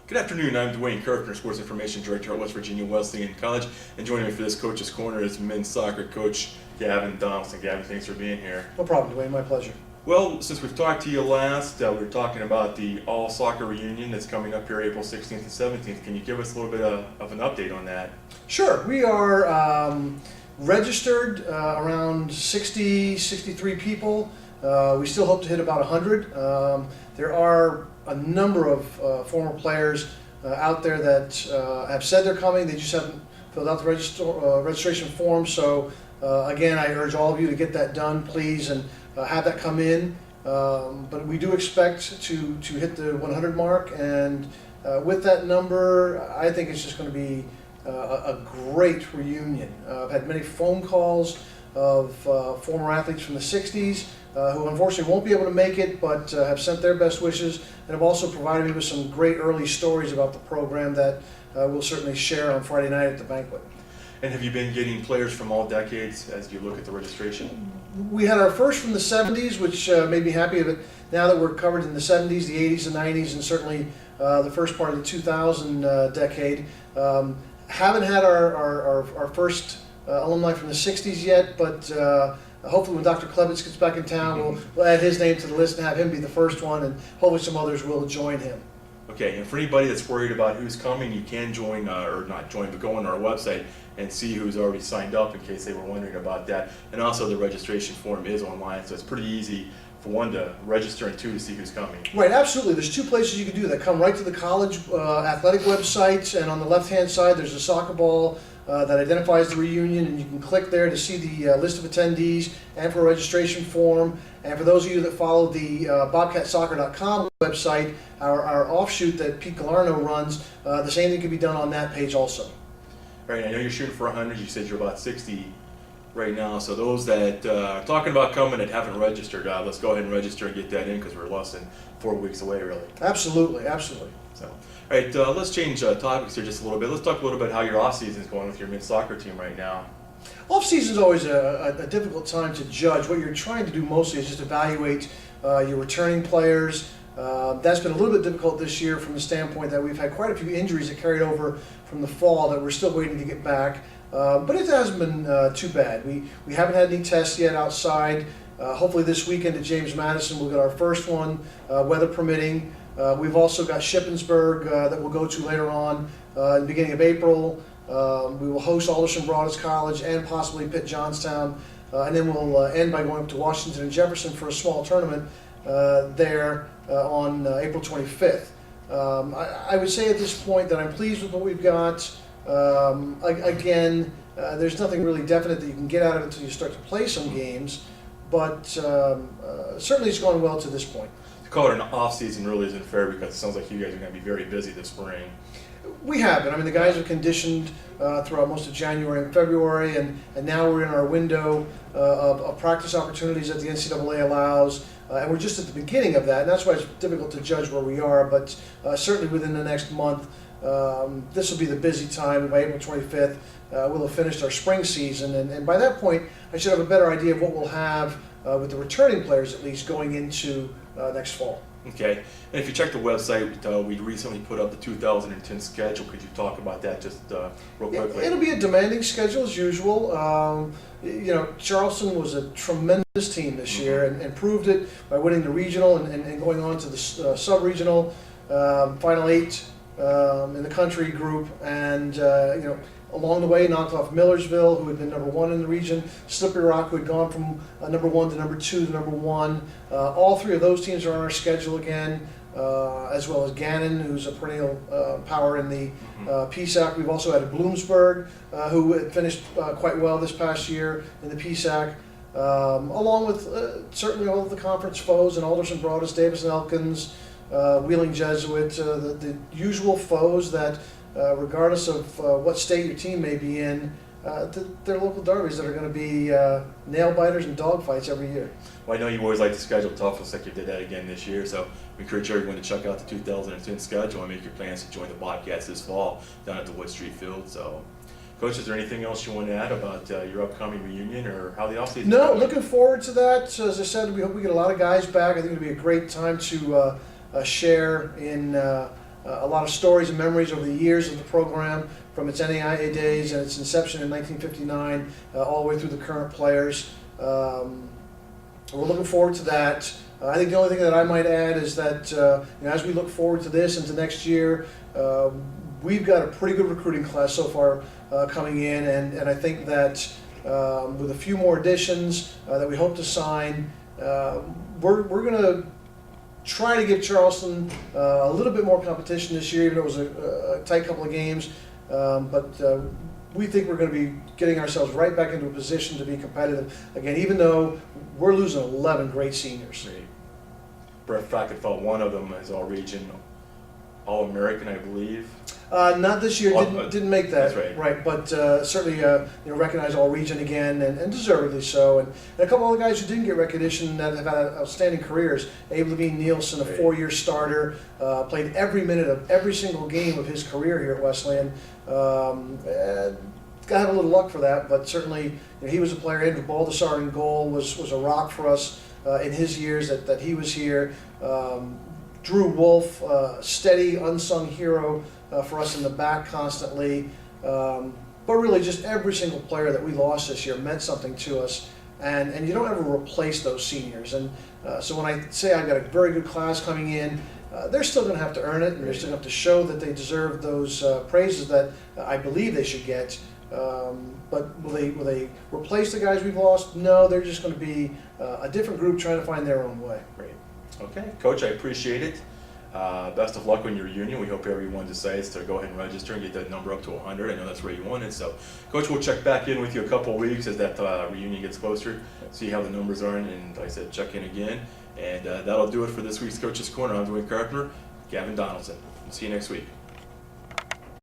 Good afternoon, I'm Dwayne Carpenter, Sports Information Director at West Virginia Wesleyan College, and joining me for this Coach's Corner is men's soccer coach Gavin Donaldson. Gavin, thanks for being here. No problem, Dwayne, my pleasure. Well, since we've talked to you last, we were talking about the all-soccer reunion that's coming up here April 16th and 17th. Can you give us a little bit of an update on that? Sure, we are registered around 63 people. We still hope to hit about 100. There are a number of former players out there that have said they're coming. They just haven't filled out the registration form. So again, I urge all of you to get that done, please, and have that come in. But we do expect to hit the 100 mark, and with that number, I think it's just going to be a great reunion. I've had many phone calls of former athletes from the 60s who unfortunately won't be able to make it, but have sent their best wishes, and have also provided me with some great early stories about the program that we'll certainly share on Friday night at the banquet. And have you been getting players from all decades as you look at the registration? We had our first from the 70s, which made me happy. But now that we're covered in the 70s, the 80s, and 90s, and certainly the first part of the 2000 decade, haven't had our first alumni from the 60s yet, but hopefully when Dr. Klebitz gets back in town, we'll add his name to the list and have him be the first one, and hopefully some others will join him. Okay, and for anybody that's worried about who's coming, you can join, or not join, but go on our website and see who's already signed up in case they were wondering about that. And also the registration form is online, so it's pretty easy for one to register and two to see who's coming. Right, absolutely. There's two places you can do that. Come right to the college athletic website, and on the left-hand side there's a soccer ball that identifies the reunion, and you can click there to see the list of attendees and for a registration form. And for those of you that follow the BobcatSoccer.com website, our offshoot that Pete Galarno runs, the same thing can be done on that page also. Right, I know you're shooting for 100. You said you're about 60 right now. So those that are talking about coming and haven't registered, let's go ahead and register and get that in, because we're less than 4 weeks away, really. Absolutely, absolutely. So, all right, let's change topics here just a little bit. Let's talk a little bit how your off season is going with your men's soccer team right now. Off-season is always a difficult time to judge. What you're trying to do mostly is just evaluate your returning players. That's been a little bit difficult this year from the standpoint that we've had quite a few injuries that carried over from the fall that we're still waiting to get back. But it hasn't been too bad. We haven't had any tests yet outside. Hopefully this weekend at James Madison we'll get our first one, weather permitting. We've also got Shippensburg that we'll go to later on in the beginning of April. We will host Alderson Broaddus College and possibly Pitt Johnstown, and then we'll end by going up to Washington and Jefferson for a small tournament there on April 25th. I would say at this point that I'm pleased with what we've got. Again, there's nothing really definite that you can get out of it until you start to play some games, but certainly it's gone well to this point. To call it an off-season really isn't fair, because it sounds like you guys are going to be very busy this spring. We have been. I mean, the guys have conditioned throughout most of January and February, and now we're in our window of practice opportunities that the NCAA allows, and we're just at the beginning of that, and that's why it's difficult to judge where we are, but certainly within the next month, this will be the busy time, and by April 25th, we'll have finished our spring season, and by that point, I should have a better idea of what we'll have with the returning players, at least, going into next fall. Okay, and if you check the website, we recently put up the 2010 schedule. Could you talk about that just real quickly? It'll be a demanding schedule as usual. You know, Charleston was a tremendous team this year and proved it by winning the regional and going on to the sub-regional final 8 in the country group, and you know, along the way knocked off Millersville, who had been #1 in the region, Slippery Rock, who had gone from #1 to #2 to #1. All three of those teams are on our schedule again, as well as Gannon, who's a perennial power in the PSAC. We've also added Bloomsburg, who had finished quite well this past year in the PSAC, along with certainly all of the conference foes, and Alderson Broaddus, Davis and Elkins, Wheeling Jesuit, the usual foes that regardless of what state your team may be in, they're local derbies that are going to be nail biters and dogfights every year. Well, I know you always like to schedule tough. Looks like you did that again this year. So we encourage everyone to check out the 2010 schedule and make your plans to join the Bobcats this fall down at the Wood Street Field. So, Coach, is there anything else you want to add about your upcoming reunion or how the offseason? No, looking forward to that. As I said, we hope we get a lot of guys back. I think it'll be a great time to share in a lot of stories and memories over the years of the program, from its NAIA days and its inception in 1959 all the way through the current players. We're looking forward to that. I think the only thing that I might add is that as we look forward to this and to next year, we've got a pretty good recruiting class so far coming in, and I think that with a few more additions that we hope to sign, we're going to try to give Charleston a little bit more competition this year, even though it was a tight couple of games. But we think we're going to be getting ourselves right back into a position to be competitive again, even though we're losing 11 great seniors. Great. Brett Frackenfeld, one of them, is all-region, All-American, I believe. Not this year, didn't make that. That's right. But certainly recognized all region again, and deservedly so. And a couple other guys who didn't get recognition that have had outstanding careers. Abe Levine Nielsen, a 4-year starter, played every minute of every single game of his career here at Wesleyan. Got to have a little luck for that, but certainly he was a player. Andrew Baldessar in goal was a rock for us in his years that he was here. Drew Wolf, steady, unsung hero for us in the back constantly. But really just every single player that we lost this year meant something to us. And you don't ever replace those seniors. And so when I say I've got a very good class coming in, they're still going to have to earn it, and they're still going to have to show that they deserve those praises that I believe they should get. But will they replace the guys we've lost? No, they're just going to be a different group trying to find their own way. Great. Okay, Coach, I appreciate it. Best of luck on your reunion. We hope everyone decides to go ahead and register and get that number up to 100. I know that's where you want it. So, Coach, we'll check back in with you a couple of weeks as that reunion gets closer, see how the numbers are, and like I said, check in again. And that'll do it for this week's Coach's Corner. I'm Dwayne Carpenter, Gavin Donaldson. We'll see you next week.